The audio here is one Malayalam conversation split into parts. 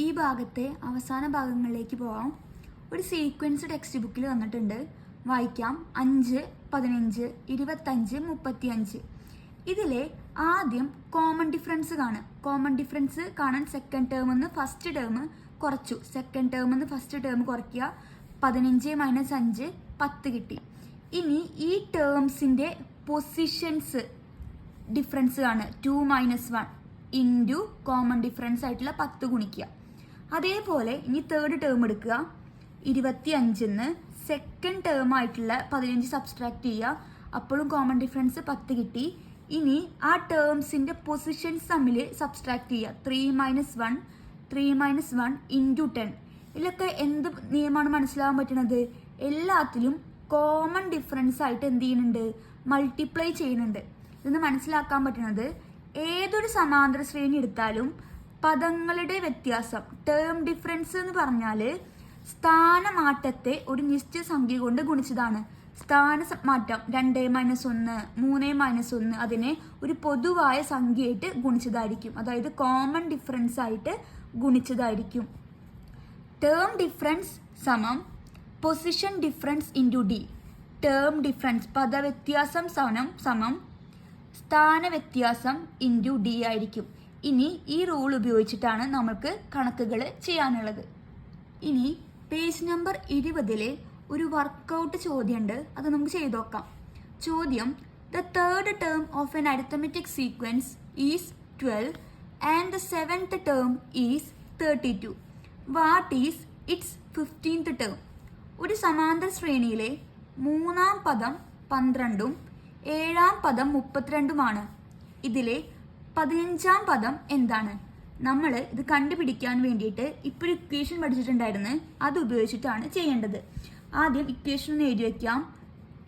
ഈ ഭാഗത്തെ അവസാന ഭാഗങ്ങളിലേക്ക് പോകാം. ഒരു സീക്വൻസ് ടെക്സ്റ്റ് ബുക്കിൽ വന്നിട്ടുണ്ട്. വായിക്കാം. 5, 15, 25, 35. ഇതിലെ ആദ്യം കോമൺ ഡിഫറൻസ് കാണുക. കോമൺ ഡിഫറൻസ് കാണാൻ സെക്കൻഡ് ടേമിൽ നിന്ന് ഫസ്റ്റ് ടേം കുറച്ചു. സെക്കൻഡ് ടേമിൽ നിന്ന് ഫസ്റ്റ് ടേം കുറയ്ക്കുക. 15 - 5 10 കിട്ടി. ഇനി ഈ ടേംസിൻ്റെ പൊസിഷൻസ് ഡിഫറൻസ് കാണുക. 2 - 1 ഇൻറ്റു കോമൺ ഡിഫറൻസ് ആയിട്ടുള്ള 10 ഗുണിക്കുക. അതേപോലെ ഇനി തേർഡ് ടേം എടുക്കുക. 25 സെക്കൻഡ് ടേം ആയിട്ടുള്ള 15 സബ്സ്ട്രാക്ട് ചെയ്യുക. അപ്പോഴും കോമൺ ഡിഫറൻസ് 10 കിട്ടി. ഇനി ആ ടേംസിൻ്റെ പൊസിഷൻസ് തമ്മിൽ സബ്സ്ട്രാക്ട് ചെയ്യുക. 3 - 1 ഇൻറ്റു 10. ഇതിലൊക്കെ എന്ത് നിയമമാണ് മനസ്സിലാകാൻ പറ്റുന്നത്? എല്ലാത്തിലും കോമൺ ഡിഫറൻസ് ആയിട്ട് എന്ത് ചെയ്യുന്നുണ്ട്? മൾട്ടിപ്ലൈ ചെയ്യുന്നുണ്ട്. ഇതെന്ന് മനസ്സിലാക്കാൻ പറ്റുന്നത് ഏതൊരു സമാന്തര ശ്രേണി എടുത്താലും പദങ്ങളുടെ വ്യത്യാസം, ടേം ഡിഫറൻസ് എന്ന് പറഞ്ഞാൽ സ്ഥാനമാറ്റത്തെ ഒരു നിശ്ചിത സംഖ്യ കൊണ്ട് ഗുണിച്ചതാണ്. സ്ഥാനമാറ്റം 2 - 1, 3 - 1 അതിനെ ഒരു പൊതുവായ സംഖ്യയായിട്ട് ഗുണിച്ചതായിരിക്കും. അതായത് കോമൺ ഡിഫറൻസ് ആയിട്ട് ഗുണിച്ചതായിരിക്കും. ടേം ഡിഫറൻസ് സമം position difference into D. Term difference പദവ്യത്യാസം സമം സ്ഥാനവ്യത്യാസം ഇൻറ്റു ഡി ആയിരിക്കും. ഇനി ഈ റൂൾ ഉപയോഗിച്ചിട്ടാണ് നമുക്ക് കണക്കുകൾ ചെയ്യാനുള്ളത്. ഇനി പേജ് നമ്പർ 20 ഒരു വർക്കൗട്ട് ചോദ്യമുണ്ട്. അത് നമുക്ക് ചെയ്ത് നോക്കാം. ചോദ്യം: the third term of N arithmetic sequence is 12 and the 7th term is 32. What is it's 15th term? ഒരു സമാന്തര ശ്രേണിയിലെ മൂന്നാം പദം 12ഉം ഏഴാം പദം 32ഉമാണ്. ഇതിലെ 15ാം പദം എന്താണ്? നമ്മൾ ഇത് കണ്ടുപിടിക്കാൻ വേണ്ടിയിട്ട് ഇപ്പോൾ ഇക്വേഷൻ പഠിച്ചിട്ടുണ്ടായിരുന്നു. അത് ഉപയോഗിച്ചിട്ടാണ് ചെയ്യേണ്ടത്. ആദ്യം ഇക്വേഷൻ ഒന്ന് എഴുതി വയ്ക്കാം.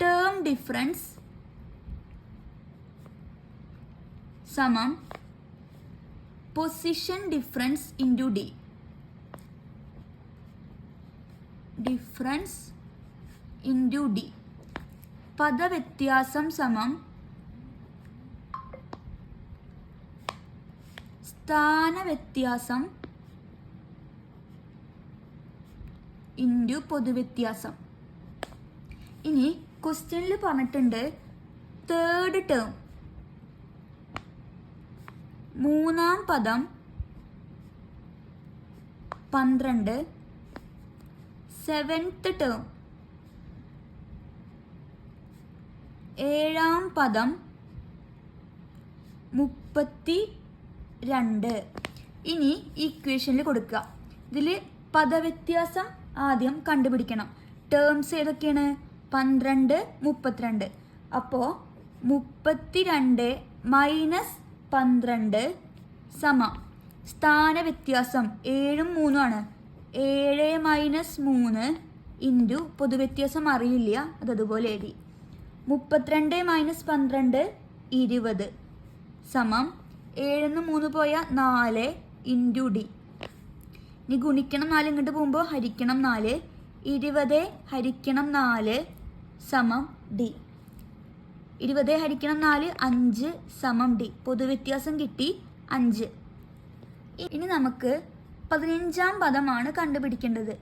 ടേം ഡിഫറൻസ് സമം position difference into D. Difference into D. പദവ്യത്യാസം സമം സ്ഥാനവ്യത്യാസം ഇൻറ്റു പൊതുവ്യത്യാസം. ഇനി ക്വസ്റ്റ്യനിൽ പറഞ്ഞിട്ടുണ്ട് തേർഡ് ടേം മൂന്നാം പദം 12, 7th ടേം ഏഴാം പദം 32. ഇനി ഇക്വേഷനിൽ കൊടുക്കുക. ഇതിൽ പദവ്യത്യാസം ആദ്യം കണ്ടുപിടിക്കണം. ടേംസ് ഏതൊക്കെയാണ്? 12, 32. അപ്പോൾ 32 - 12 സമം സ്ഥാനവ്യത്യാസം 7ഉം 3ഉം ആണ്. 7 - 3 ഇൻറ്റു പൊതുവ്യത്യാസം അറിയില്ല, അതതുപോലെ എഴുതി. 32 - 12 20 സമം 7 3 പോയാൽ 4 ഇൻറ്റു ഡി. ഇനി ഗുണിക്കണം 4 ഇങ്ങോട്ട് പോകുമ്പോൾ ഹരിക്കണം 4. 20 ഹരിക്കണം 4 സമം ഡി. 20 ഹരിക്കണം 4 5 സമം ഡി. പൊതുവ്യത്യാസം കിട്ടി 5. ഇനി നമുക്ക് 15ാം പദമാണ് കണ്ടുപിടിക്കേണ്ടത്.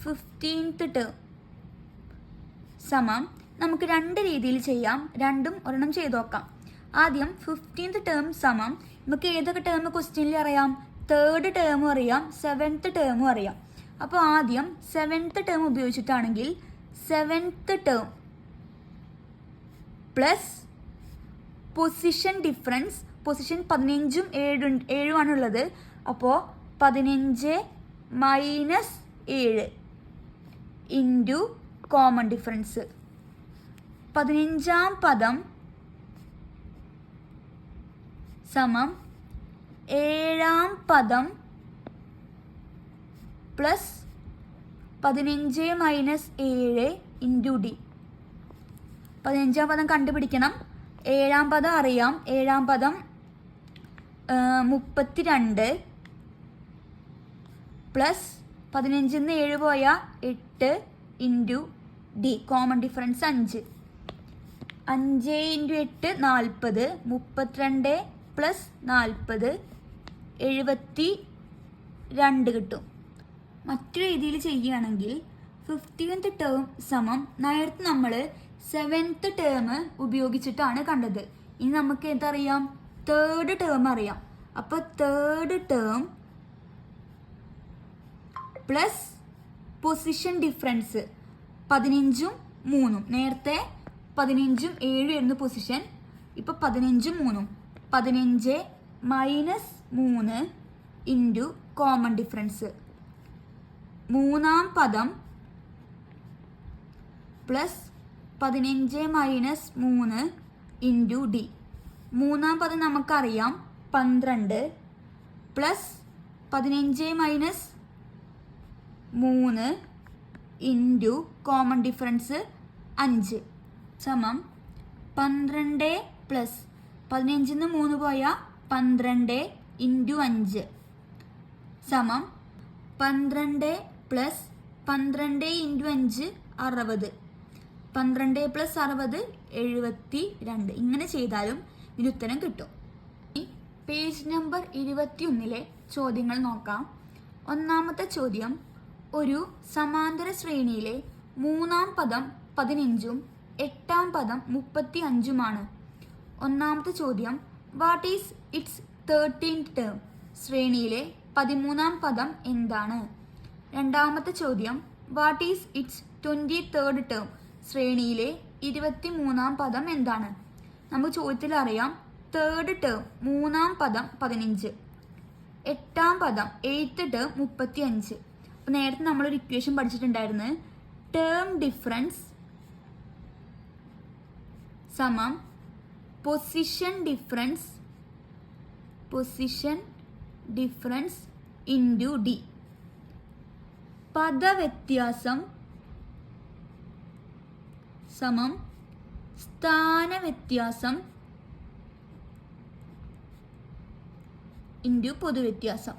15th ടേം സമം നമുക്ക് രണ്ട് രീതിയിൽ ചെയ്യാം. രണ്ടും ഒരെണ്ണം ചെയ്ത് നോക്കാം. ആദ്യം 15th ടേം സമം നമുക്ക് ഏതൊക്കെ ടേം ക്വസ്റ്റ്യനിൽ അറിയാം? തേർഡ് ടേമും അറിയാം, 7th ടേമും അറിയാം. അപ്പോൾ ആദ്യം 7th ടേം ഉപയോഗിച്ചിട്ടാണെങ്കിൽ 7th term plus position difference. Position 15ഉം 7ഉം ഉള്ളത്. അപ്പോൾ 15 - 7 ഇൻറ്റു കോമൺ ഡിഫറൻസ്. 15ാം പദം സമം ഏഴാം പദം പ്ലസ് 15 - 7 ഇൻറ്റു ഡി. 15ാം പദം കണ്ടുപിടിക്കണം. ഏഴാം പദം അറിയാം. ഏഴാം പദം 32 പ്ലസ് 15 - 7 പോയാൽ 8 into D. Common difference 5. 5 × 8 40. 32 plus 40 74. 2 കിട്ടും. മറ്റൊരു രീതിയിൽ ചെയ്യുകയാണെങ്കിൽ 15th ടേം സമം നേരത്തെ നമ്മൾ 7th ടേം ഉപയോഗിച്ചിട്ടാണ് കണ്ടത്. ഇനി നമുക്ക് എന്തറിയാം? 3rd ടേം അറിയാം. അപ്പോൾ 3rd term plus position difference 15ഉം 3ഉം. നേരത്തെ 15ഉം 7ഉം ആയിരുന്നു പൊസിഷൻ. ഇപ്പോൾ 15ഉം 3ഉം. 15 മൈനസ് 3 ഇൻറ്റു കോമൺ ഡിഫറൻസ്. മൂന്നാം പദം പ്ലസ് 15 മൈനസ് 3 ഇൻറ്റു ഡി. മൂന്നാം പദം നമുക്കറിയാം 12 plus 15 minus 3 into common difference 5 സമം 12 പ്ലസ് 15 3 പോയാൽ 12 ഇൻറ്റു 5 സമം 12 പ്ലസ് 12 ഇൻറ്റു 5 60. 12 പ്ലസ് 60 72. ഇങ്ങനെ ചെയ്താലും ഇതിന് ഉത്തരം കിട്ടും. പേജ് നമ്പർ 21 ചോദ്യങ്ങൾ നോക്കാം. ഒന്നാമത്തെ ചോദ്യം, ഒരു സമാന്തര ശ്രേണിയിലെ മൂന്നാം പദം 15ഉം 8ാം പദം 35ഉമാണ്. ഒന്നാമത്തെ ചോദ്യം, what is it's 13th term? ശ്രേണിയിലെ 13ാം പദം എന്താണ്? രണ്ടാമത്തെ ചോദ്യം, what is it's 23rd term? ശ്രേണിയിലെ 23ാം പദം എന്താണ്? നമുക്ക് ചോദ്യത്തിൽ അറിയാം 3rd ടേം മൂന്നാം പദം 15, 8ാം പദം 8th ടേം 35. അപ്പോൾ നേരത്തെ നമ്മളൊരു ഇക്വേഷൻ പഠിച്ചിട്ടുണ്ടായിരുന്നു. ടേം ഡിഫറൻസ് സമം പൊസിഷൻ ഡിഫറൻസ് ഇൻറ്റു ഡി. പദവ്യത്യാസം സമം സ്ഥാനവ്യത്യാസം ഇൻറ്റു പൊതുവ്യത്യാസം.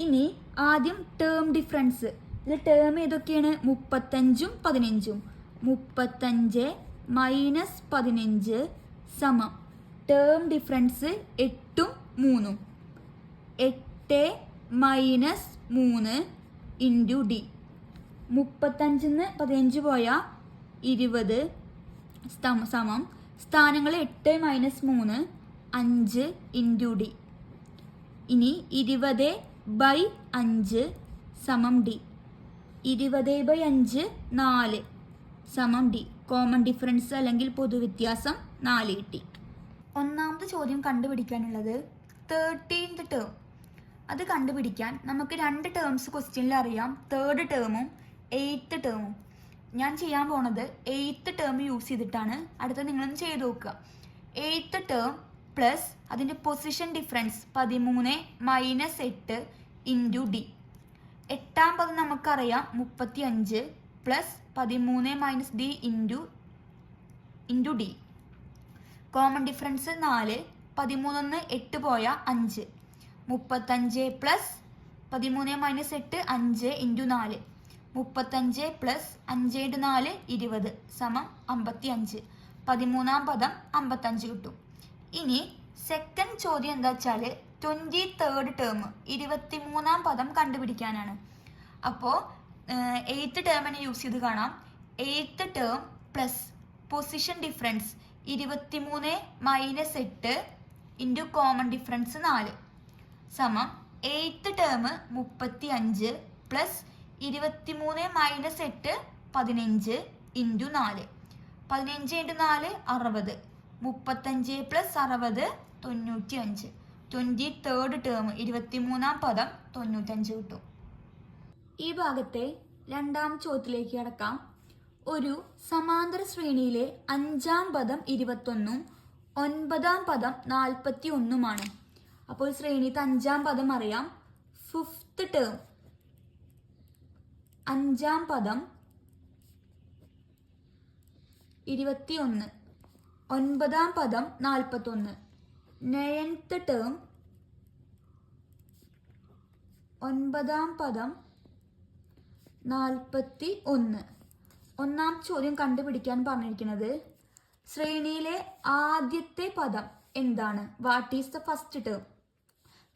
ഇനി ആദ്യം ടേം ഡിഫറൻസ്. ഇതിൽ ടേം ഏതൊക്കെയാണ്? 35ഉം 15ഉം. 35 മൈനസ് 15 സമം ടേം ഡിഫറൻസ് 8ഉം 3ഉം. 8 മൈനസ് 3 ഇൻറ്റു ഡി. 35 15 പോയാൽ 20 സമം സ്ഥാനങ്ങൾ 8 മൈനസ് 3 5 ഇൻറ്റു ഡി. ഇനി 20/5 സമം ഡി. 20/5 4 സമം ഡി. കോമൺ ഡിഫറൻസ് അല്ലെങ്കിൽ പൊതുവ്യത്യാസം 4 കിട്ടി. ഒന്നാമത്തെ ചോദ്യം കണ്ടുപിടിക്കാനുള്ളത് 13th ടേം. അത് കണ്ടുപിടിക്കാൻ നമുക്ക് 2 ടേംസ് ക്വസ്റ്റ്യനിൽ അറിയാം, 3rd ടേമും 8th ടേമും. ഞാൻ ചെയ്യാൻ പോണത് 8th ടേം യൂസ് ചെയ്തിട്ടാണ്. അടുത്ത നിങ്ങളൊന്ന് ചെയ്ത് നോക്കുക. 8th ടേം പ്ലസ് അതിൻ്റെ position difference 13 minus 8 into D. 8ാം പദം നമുക്കറിയാം 35 plus 13 minus D into D. Common difference 4. 13 8 പോയാൽ 5. 35 plus 13 minus 8 5 into 4. 35 plus 5 into 4 20 സമം 55. 13ാം പദം 55 കിട്ടും. ഇനി സെക്കൻഡ് ചോദ്യം എന്താ വെച്ചാൽ 23rd ടേം 23ാം പദം കണ്ടുപിടിക്കാനാണ്. അപ്പോൾ 8th ടേമിനെ യൂസ് ചെയ്ത് കാണാം. 8th term plus position difference 23 minus 8 into common difference 4 സമം 8th term 35 plus 23 minus 8 15 into 4. 15 into 4 60. 35 plus 60 95. 23rd term 23ാം പദം 95 കിട്ടും. ഈ ഭാഗത്തെ രണ്ടാം ചോദ്യത്തിലേക്ക് കടക്കാം. ഒരു സമാന്തര ശ്രേണിയിലെ 5ാം പദം 21ഉം 9ാം പദം 41ഉമാണ്. അപ്പോൾ ശ്രേണിയിലത്തെ 5ാം പദം അറിയാം. 5th ടേം 5ാം പദം 21, 9ാം പദം 41. 9th ടേം 9ാം പദം 41. ഒന്നാം ചോദ്യം കണ്ടുപിടിക്കാൻ പറഞ്ഞിരിക്കുന്നത് ശ്രേണിയിലെ ആദ്യത്തെ പദം എന്താണ്? What is the first term?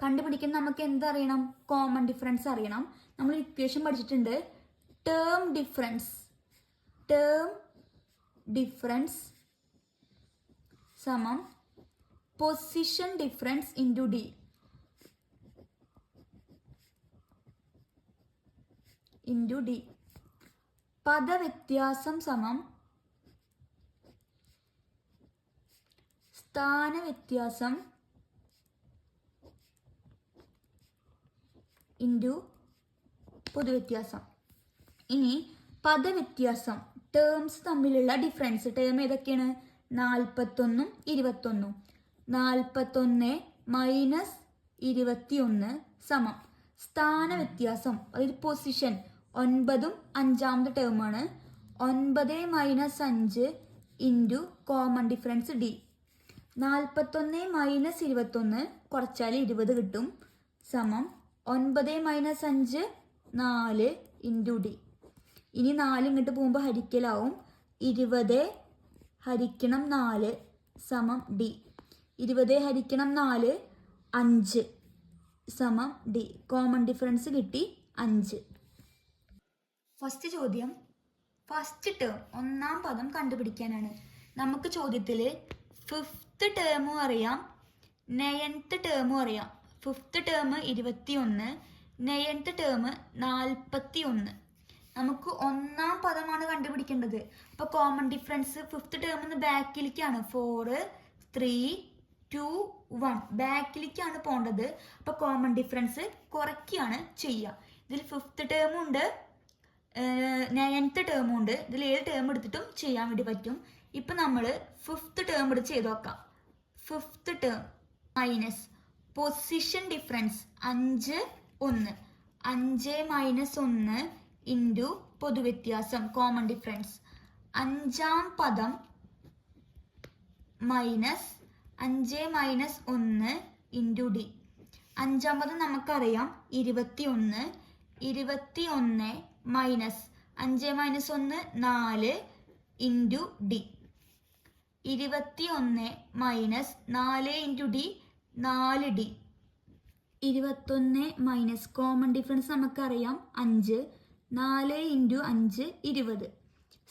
കണ്ടുപിടിക്കാൻ നമുക്ക് എന്തറിയണം? കോമൺ ഡിഫറൻസ് അറിയണം. നമ്മൾ ഇക്വേഷൻ പഠിച്ചിട്ടുണ്ട്. ടേം ഡിഫറൻസ് സമം പൊസിഷൻ ഡിഫറൻസ് ഇൻറ്റു ഡി. പദവ്യത്യാസം സമം സ്ഥാനവ്യത്യാസം ഇൻറ്റു പൊതുവ്യത്യാസം. ഇനി പദവ്യത്യാസം, ടേംസ് തമ്മിലുള്ള ഡിഫറൻസ്. ടേം ഏതൊക്കെയാണ്? 41 21. 41 മൈനസ് 21 സമം സ്ഥാനവ്യത്യാസം, അതായത് പൊസിഷൻ. 9 അഞ്ചാമത്തെ ടേമാണ്. 9 minus 5 into common difference D. 41 minus 21 കുറച്ചാൽ 20 കിട്ടും. സമം 9 മൈനസ് 5 4 ഇൻറ്റു ഡി. ഇനി 4 ഇങ്ങോട്ട് പോകുമ്പോൾ ഹരിക്കലാവും. 20 ഹരിക്കണം 4 സമം ഡി. 20 ഹരിക്കണം 4 5 സമം ഡി. കോമൺ ഡിഫറൻസ് കിട്ടി 5. ഫസ്റ്റ് ചോദ്യം, ഫസ്റ്റ് ടേം ഒന്നാം പദം കണ്ടുപിടിക്കാനാണ്. നമുക്ക് ചോദ്യത്തിൽ ഫിഫ്ത്ത് ടേമും അറിയാം, 9th ടേമും അറിയാം. Fifth term 21, 9th term 41. നമുക്ക് ഒന്നാം പദമാണ് കണ്ടുപിടിക്കേണ്ടത്. അപ്പോൾ കോമൺ ഡിഫറൻസ് ഫിഫ്ത്ത് ടേമിന്ന് ബാക്കിലേക്കാണ്. 4 3 2 1 ബാക്കിലേക്കാണ് പോകേണ്ടത്. അപ്പോൾ കോമൺ ഡിഫറൻസ് കുറയ്ക്കുകയാണ് ചെയ്യുക. ഇതിൽ ഫിഫ്ത്ത് ടേമും ഉണ്ട്, 9th ടേമും ഉണ്ട്. ഇതിൽ ഏത് ടേം എടുത്തിട്ടും ചെയ്യാൻ വേണ്ടി പറ്റും. ഇപ്പം നമ്മൾ ഫിഫ്ത്ത് ടേം എടുത്ത് ചെയ്ത് നോക്കാം. Fifth term minus position difference 5 1. 5 minus 1 into പൊതുവ്യത്യാസം കോമൺ ഡിഫറൻസ്. അഞ്ചാം പദം മൈനസ് 5 മൈനസ് 1 ഇൻറ്റു ഡി. അഞ്ചാം പദം നമുക്കറിയാം 21. 21 minus 5 minus 1 4 into D. 21 minus 4 into D 4 D. 21 minus common difference നമുക്കറിയാം 5. 4 ഇൻറ്റു 5 20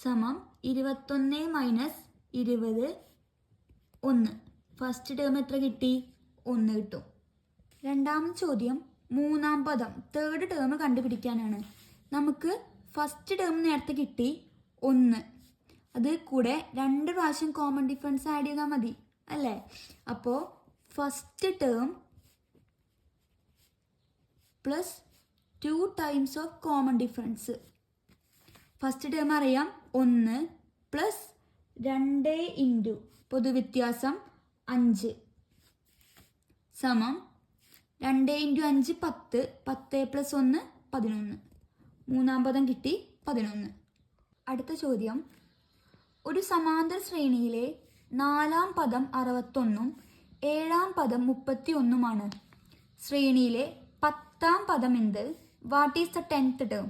സമം 21 മൈനസ് 20 1. ഫസ്റ്റ് ടേം എത്ര കിട്ടി? 1 കിട്ടും. രണ്ടാമത്തെ ചോദ്യം, മൂന്നാം പദം തേർഡ് ടേം കണ്ടുപിടിക്കാനാണ്. നമുക്ക് ഫസ്റ്റ് ടേം നേരത്തെ കിട്ടി 1. അത് കൂടെ 2 പ്രാവശ്യം കോമൺ ഡിഫറൻസ് ആഡ് ചെയ്താൽ മതി അല്ലേ? അപ്പോൾ first term plus 2 times of common difference. First term അറിയാം 1 പ്ലസ് 2 ഇൻറ്റു പൊതുവ്യത്യാസം 5 സമം 2 ഇൻറ്റു 5 10. 10 പ്ലസ് 1 11. മൂന്നാം പദം കിട്ടി 11. അടുത്ത ചോദ്യം, ഒരു സമാന്തര ശ്രേണിയിലെ 4ാം പദം 61ഉം 7ാം പദം 31ഉമാണ്. ശ്രേണിയിലെ 10ാം പദം എന്ത്? What is the 10th term?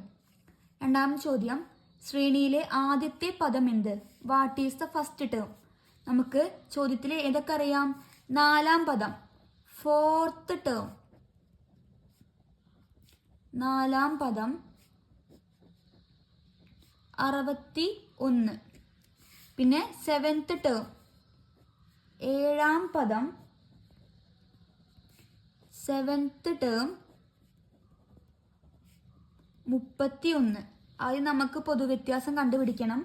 രണ്ടാമത്തെ ചോദ്യം, ശ്രേണിയിലെ ആദ്യത്തെ പദം എന്ത്? What is the first term? നമുക്ക് ചോദ്യത്തിൽ ഏതൊക്കെ അറിയാം? 4ാം പദം 4th ടേം, 4ാം പദം 61. പിന്നെ 7th ടേം 7ാം പദം 7th ടേം 31. ആദ്യം നമുക്ക് പൊതുവ്യത്യാസം കണ്ടുപിടിക്കണം.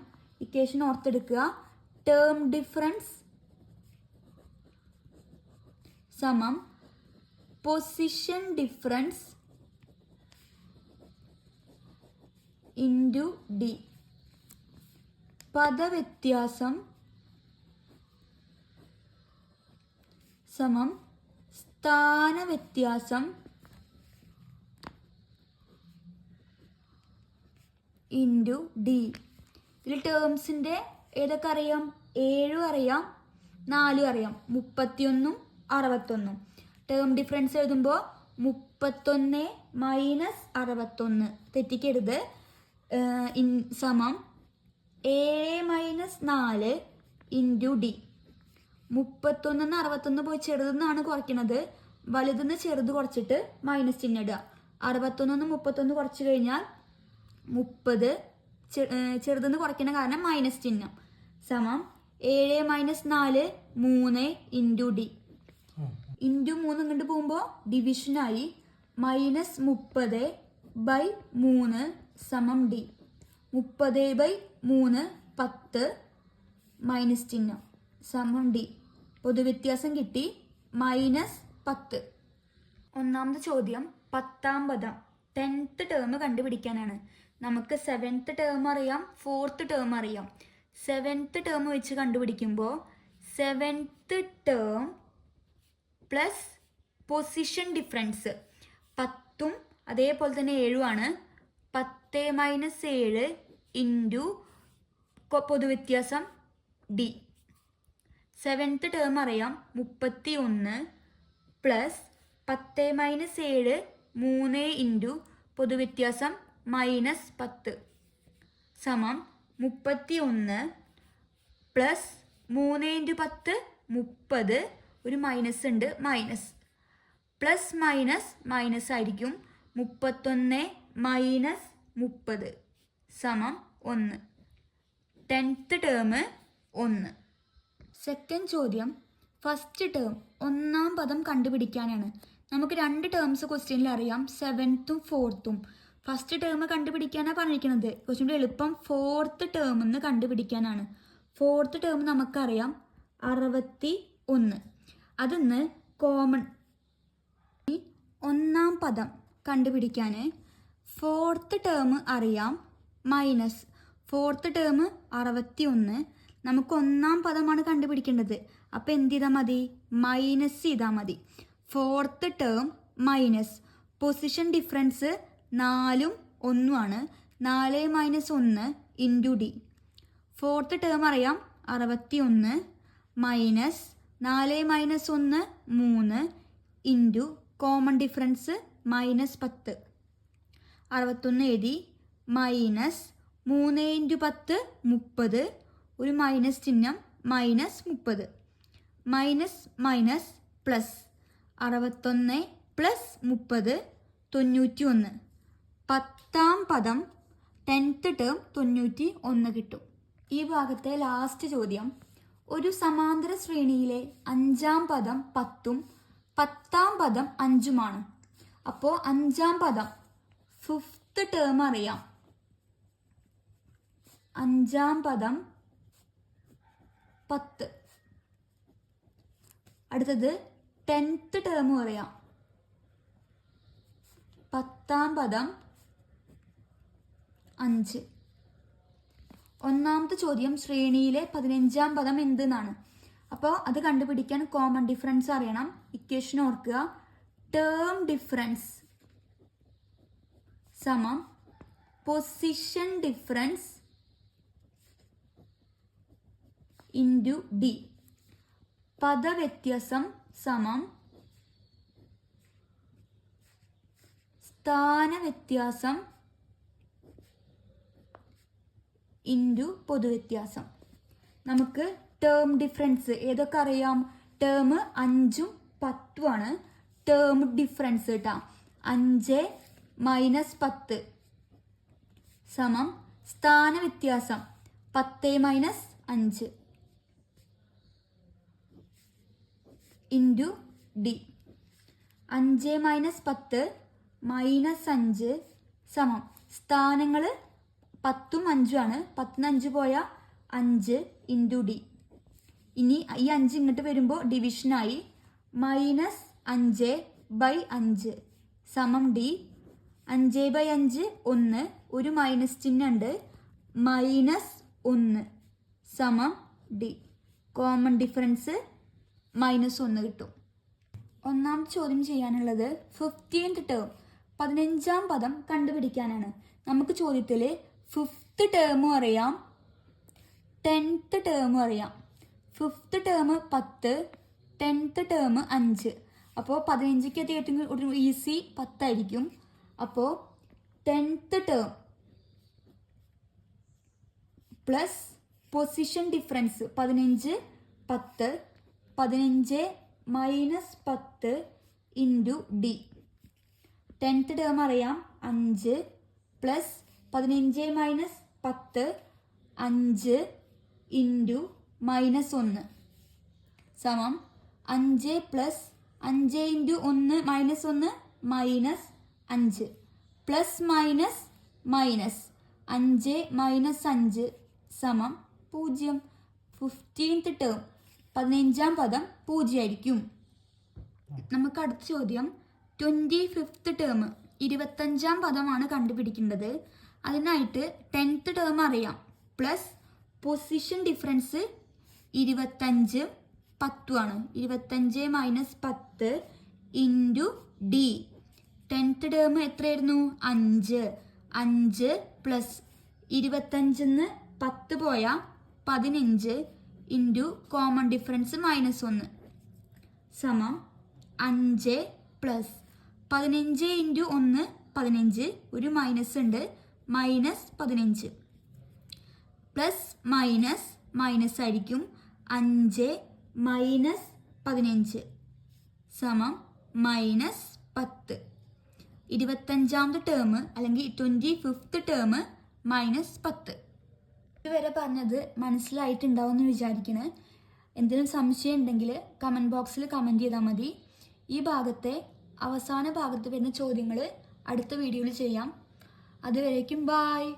ഇക്വേഷൻ ഓർത്തെടുക്കുക. ടേം ഡിഫറൻസ് സമം പൊസിഷൻ ഡിഫറൻസ് ഇൻറ്റു ഡി. പദവ്യത്യാസം സമം സ്ഥാനവ്യത്യാസം ഇൻറ്റു ഡി. ഇതിൽ ടേംസിൻ്റെ ഏതൊക്കെ അറിയാം? 7 അറിയാം, 4 അറിയാം, 31ഉം 61ഉം. ടേം ഡിഫറൻസ് എഴുതുമ്പോൾ 31 മൈനസ് 61 തെറ്റിക്കരുത്. സമം 7 മൈനസ് 4 ഇൻറ്റു ഡി. 31 61 പോയി ചെറുതെന്നാണ് കുറയ്ക്കുന്നത്. വലുതെന്ന് ചെറുത് കുറച്ചിട്ട് മൈനസ് ചിഹ്നം ഇടുക. 61 31 കുറച്ച് കഴിഞ്ഞാൽ 30, ചെറുതെന്ന് കുറയ്ക്കുന്ന കാരണം മൈനസ് ചിഹ്നം, സമം 7 - 4 3 ഇൻറ്റു ഡി. ഇൻറ്റു 3 ഇങ്ങോട്ട് പോകുമ്പോൾ ഡിവിഷനായി -30/3 സമം ഡി. 30/3 10 മൈനസ് ചിഹ്നം സമം ഡി. പൊതുവ്യത്യാസം കിട്ടി -10. ഒന്നാമത്തെ ചോദ്യം 10ാം പദം 10th ടേം കണ്ടുപിടിക്കാനാണ്. നമുക്ക് 7th ടേം അറിയാം, 4th ടേം അറിയാം. 7th ടേം വെച്ച് കണ്ടുപിടിക്കുമ്പോൾ 7th term plus position difference 10ഉം അതേപോലെ തന്നെ 7ഉമാണ്. 10 - 7 ഇൻറ്റു പൊതുവ്യത്യാസം ഡി. 7th ടേം അറിയാം 31 പ്ലസ് 10 - 7 3 ഇൻറ്റു പൊതുവ്യത്യാസം -10 സമം 31 പ്ലസ് 3 ഇൻറ്റു 10 30, ഒരു മൈനസ് ഉണ്ട്, മൈനസ് പ്ലസ് മൈനസ് മൈനസ് ആയിരിക്കും. 31 മൈനസ് 30 സമം 1. 10th term 1. സെക്കൻഡ് ചോദ്യം ഫസ്റ്റ് ടേം 1ാം പദം കണ്ടുപിടിക്കാനാണ്. നമുക്ക് 2 ടേംസ് ക്വസ്റ്റ്യനിൽ അറിയാം, 7th 4th. ഫസ്റ്റ് ടേം കണ്ടുപിടിക്കാനാണ് പറഞ്ഞിരിക്കുന്നത്. കുറച്ചും കൂടി എളുപ്പം 4th ടേം എന്ന് കണ്ടുപിടിക്കാനാണ്. 4th ടേം നമുക്കറിയാം 61. അതിന്ന് കോമൺ 1ാം പദം കണ്ടുപിടിക്കാൻ 4th ടേം അറിയാം മൈനസ് 4th ടേം 61. നമുക്ക് 1ാം പദമാണ് കണ്ടുപിടിക്കേണ്ടത്. അപ്പം എന്ത് ചെയ്താൽ മതി? മൈനസ് ചെയ്താൽ മതി. 4th term minus position difference 4ഉം 1ഉമാണ്. 4 - 1 ഇൻറ്റു ഡി. 4th ടേം അറിയാം 61 മൈനസ് 4 - 1 3 ഇൻറ്റു കോമൺ ഡിഫറൻസ് -10. 61 എഴുതി. മൈനസ് 3 ഇൻറ്റു 10 30, ഒരു മൈനസ് ചിഹ്നം, -30. Minus minus plus 61 plus 30 91. 10ാം പദം 10th ടേം 91 കിട്ടും. ഈ ഭാഗത്തെ ലാസ്റ്റ് ചോദ്യം ഒരു സമാന്തര ശ്രേണിയിലെ 5ാം പദം 10ഉം 10ാം പദം 5ഉമാണ്. അപ്പോൾ 5ാം പദം 5th ടേം അറിയാം. 5ാം പദം 10. അടുത്തത് 10th ടേം അറിയാം. 10ാം പദം 5. ഒന്നാമത്തെ ചോദ്യം ശ്രേണിയിലെ 15ാം പദം എന്തെന്നാണ്. അപ്പോൾ അത് കണ്ടുപിടിക്കാൻ കോമൺ ഡിഫറൻസ് അറിയണം. ഇക്വേഷൻ ഓർക്കുക. ടേം ഡിഫറൻസ് സമം പൊസിഷൻ ഡിഫറൻസ് ഇൻറ്റു ഡി. പദവ്യത്യാസം സമം സ്ഥാനവ്യത്യാസം ഇൻറ്റു പൊതുവ്യത്യാസം. നമുക്ക് ടേം ഡിഫറൻസ് ഏതൊക്കെ അറിയാം? ടേം 5ഉം 10ഉമാണ്. ടേം ഡിഫറൻസ് കേട്ടോ 5 - 10 സമം സ്ഥാനവ്യത്യാസം 10 - 5 ഇൻറ്റു ഡി. 5 - 10 -5 സമം സ്ഥാനങ്ങൾ 10ഉം 5ഉമാണ്. 10ന് 5 പോയാൽ 5 ഇൻറ്റു ഡി. ഇനി ഈ 5 ഇങ്ങോട്ട് വരുമ്പോൾ ഡിവിഷനായി -5/5 സമം ഡി. 5/5 1, ഒരു മൈനസ് ചിഹ്നം ഉണ്ട്, -1 സമം ഡി. കോമൺ ഡിഫറൻസ് -1 കിട്ടും. ഒന്നാമത്തെ ചോദ്യം ചെയ്യാനുള്ളത് 15th ടേം 15ാം പദം കണ്ടുപിടിക്കാനാണ്. നമുക്ക് ചോദ്യത്തിൽ 5th ടേമും അറിയാം 10th ടേമും അറിയാം. 5th term 10, 10th term 5. അപ്പോൾ 15ക്ക് ഏറ്റവും ഒരു ഈസി 10 ആയിരിക്കും. അപ്പോൾ 10th term plus position difference 15 10 15 - 10 into D. 10th term അറിയാം 5 പ്ലസ് 15 മൈനസ് 10 5 ഇൻറ്റു -1 സമം 5 plus 5 into 1 -1 -5 plus minus minus 5 minus 5 സമം 0. 15th ടേം 15ാം പദം 0 ആയിരിക്കും. നമുക്ക് അടുത്ത ചോദ്യം 25th ടേം 25ാം പദമാണ് കണ്ടുപിടിക്കേണ്ടത്. അതിനായിട്ട് 10th ടേം അറിയാം പ്ലസ് പൊസിഷൻ ഡിഫറൻസ് 25 10 ആണ്. 25 minus 10 into D. 10th term എത്രയായിരുന്നു 5 5 പ്ലസ് 25 10 പോയാൽ 15 ഇൻറ്റു കോമൺ ഡിഫറൻസ് -1 സമം 5 പ്ലസ് 15 ഇൻറ്റു 1 15 ഒരു മൈനസ് ഉണ്ട് -15 പ്ലസ് മൈനസ് മൈനസ് ആയിരിക്കും 5 മൈനസ് 15 സമം -10. 25ാമത്തെ ടേം അല്ലെങ്കിൽ 25th ടേം -10. ഇതുവരെ പറഞ്ഞത് മനസ്സിലായിട്ടുണ്ടാവും എന്ന് വിചാരിക്കണേ. എന്തെങ്കിലും സംശയം ഉണ്ടെങ്കിൽ കമൻറ്റ് ബോക്സിൽ കമൻറ്റ് ചെയ്താൽ മതി. ഈ ഭാഗത്തെ അവസാന ഭാഗത്ത് വരുന്ന ചോദ്യങ്ങൾ അടുത്ത വീഡിയോയിൽ ചെയ്യാം. അതുവരേക്കും ബായ്.